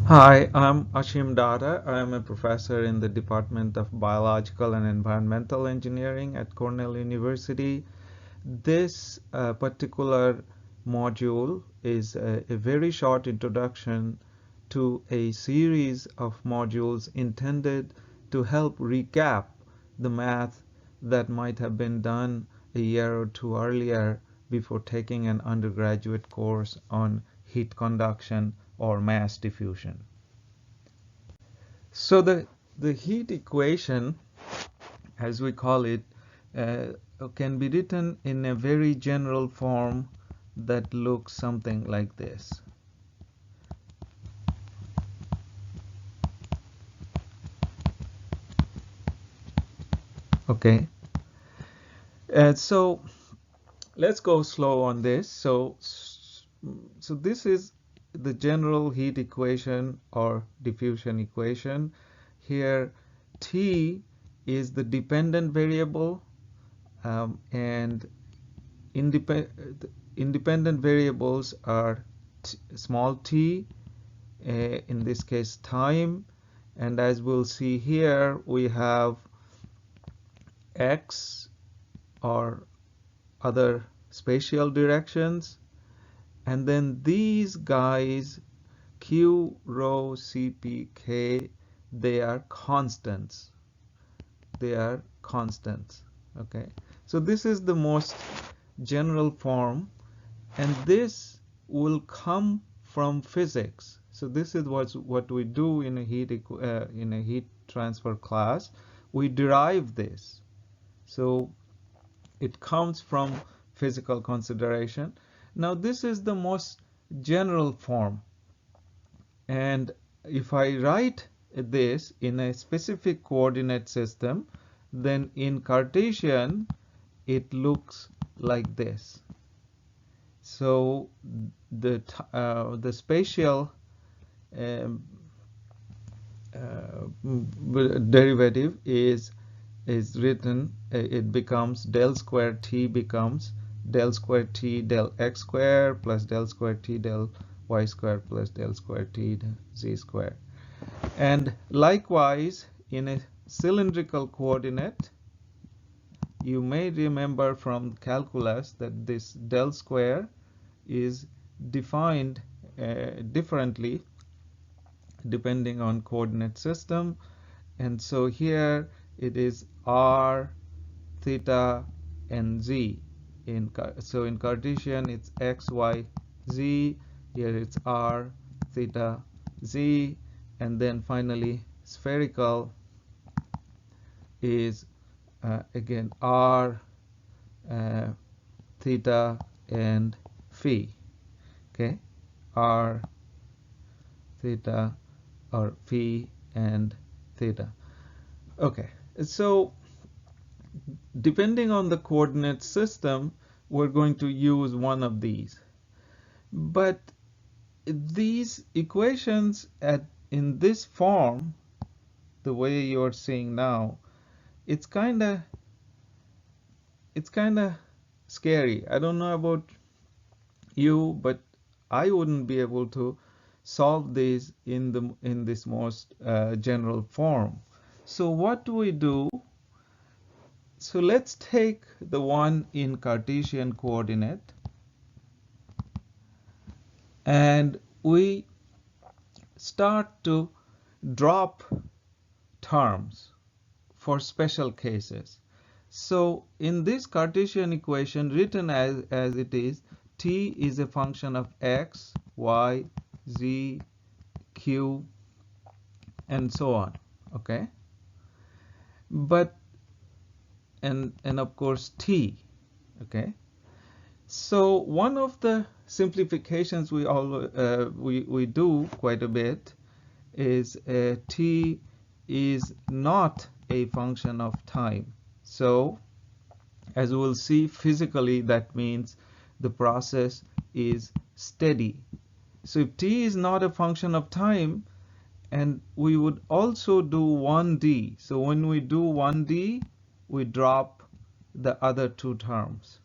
Hi, I'm Ashim Datta. I am a professor in the Department of Biological and Environmental Engineering at Cornell University. This particular module is a very short introduction to a series of modules intended to help recap the math that might have been done a year or two earlier before taking an undergraduate course on heat conduction or mass diffusion. So the heat equation, as we call it, uh, can be written in a very general form that looks something like this. Okay, so let's go slow on this. So this is the general heat equation or diffusion equation. Here, T is the dependent variable, and independent variables are small t, in this case time, and as we'll see here, we have x or other spatial directions, and then these guys q, rho, cp, k, they are constants. They are constants. Okay, so this is the most general form, and this will come from physics. So this is what we do in a heat transfer class. We derive this. So it comes from physical consideration. Now this is the most general form, and if I write this in a specific coordinate system, then in Cartesian it looks like this. So the spatial um, derivative is written. It becomes del square t becomes del square t del x square plus del square t del y square plus del square t z square. And likewise, in a cylindrical coordinate, you may remember from calculus that this del square is defined differently depending on coordinate system, and so here it is r, theta, and z. So in Cartesian it's x, y, z. Here it's r, theta, z, and then finally spherical is again r, uh, theta, and phi. Okay, r, theta, or phi and theta. Okay, so depending on the coordinate system, we're going to use one of these. But these equations in this form, the way you're seeing now, it's kind of scary. I don't know about you, but I wouldn't be able to solve these in this most general form. So what do we do? So let's take the one in Cartesian coordinate, and we start to drop terms for special cases. So in this Cartesian equation written as it is, t is a function of x, y, z, q, and so on. Okay, but and of course t. Okay, so one of the simplifications we do quite a bit is t is not a function of time. So as we'll see physically, that means the process is steady. So if t is not a function of time, and we would also do 1D. So when we do 1D, we drop the other two terms.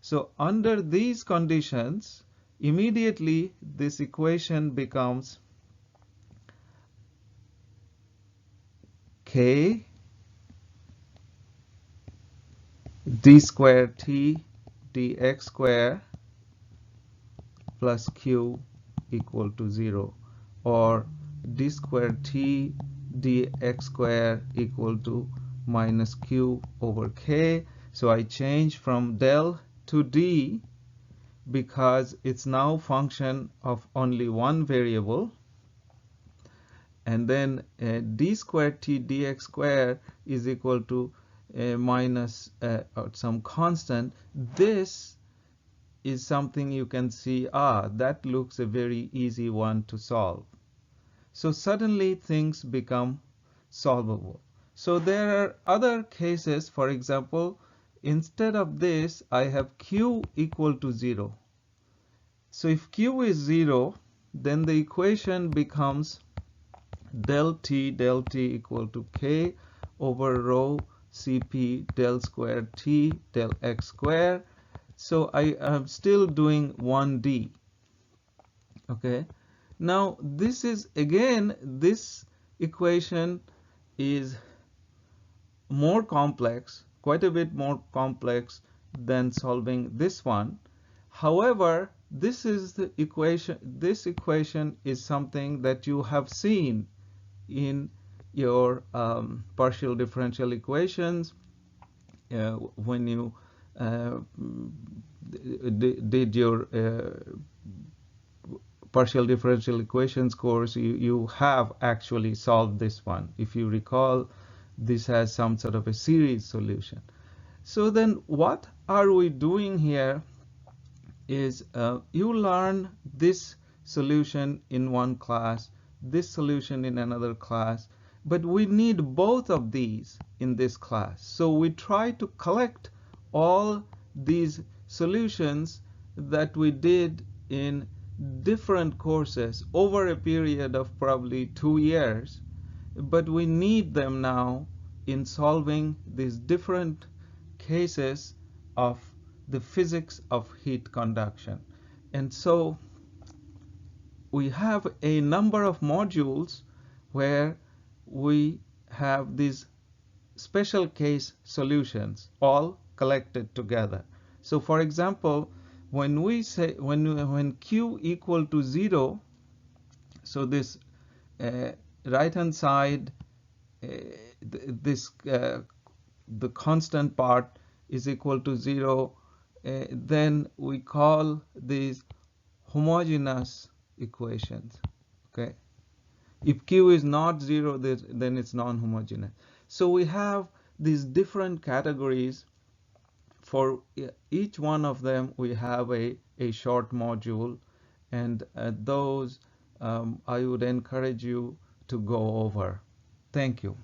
So under these conditions, immediately this equation becomes k d square t dx square plus q equal to 0, or d square t dx square equal to minus q over k. So I change from del to d because it's now function of only one variable, and then d square t dx square is equal to minus some constant. This is something you can see, that looks a very easy one to solve. So suddenly things become solvable. So there are other cases. For example, instead of this, I have q equal to 0. So if q is 0, then the equation becomes del t equal to k over rho cp del square t del x square. So I am still doing 1d. Okay. Now this is again, this equation is more complex, quite a bit more complex than solving this one. However, this is the equation. This equation is something that you have seen in your partial differential equations when you did your partial differential equations course. You have actually solved this one. If you recall, this has some sort of a series solution. So then what are we doing here is you learn this solution in one class, this solution in another class, but we need both of these in this class. So we try to collect all these solutions that we did in different courses over a period of probably 2 years, but we need them now in solving these different cases of the physics of heat conduction. And so we have a number of modules where we have these special case solutions all collected together. So for example, when we say when q equal to 0, so this right hand side, this the constant part is equal to 0, then we call these homogeneous equations. Okay, if q is not 0, then it's non-homogeneous. So we have these different categories. For each one of them we have a short module, and those I would encourage you to go over. Thank you.